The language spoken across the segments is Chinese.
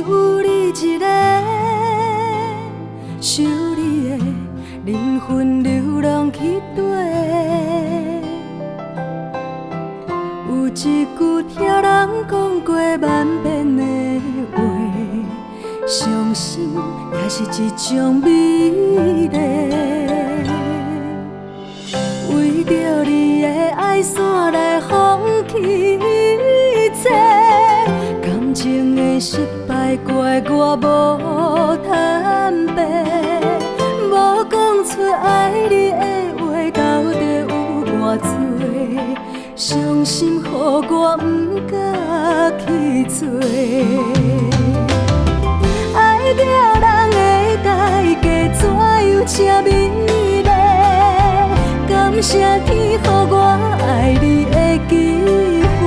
你一个，收你的灵魂流浪去底。有一句听人讲过万遍的话，伤心也是一种美丽。为着你的爱线来放弃一切，感情的失败怪我无坦白，无讲出爱你的话，到底有偌多？伤心，予我不敢去找。爱着人的代价怎样这美丽？感谢天，予我爱你的机会。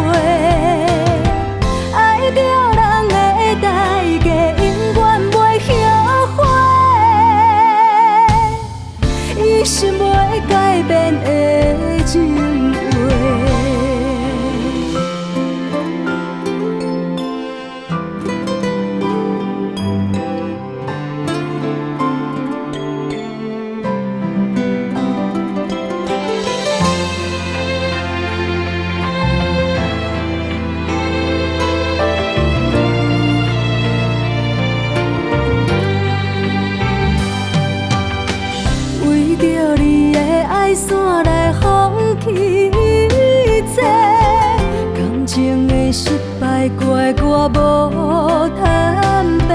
爱着人的代价，永远袂后悔。一生袂改变的情话。线来放弃一切，感情的失败怪我无坦白，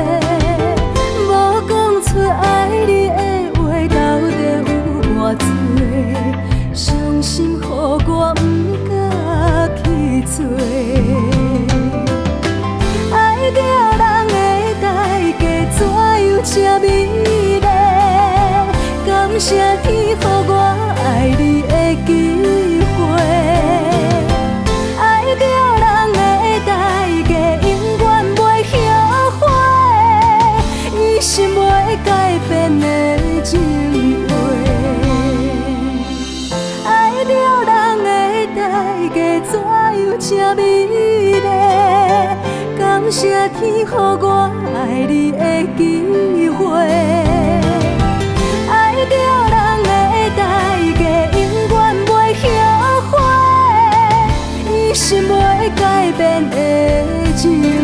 无讲出爱你的话，到底有偌多？伤心，予我不敢去找。爱着人的代价怎样这美丽？感谢天，予我爱你的机会。爱着人的代价，永远袂后悔。一生袂改变的情话。爱着人的代价，怎样这美丽？感谢天，予我爱你的机会。爱着人的代价，永远袂后悔。一生袂改变的情。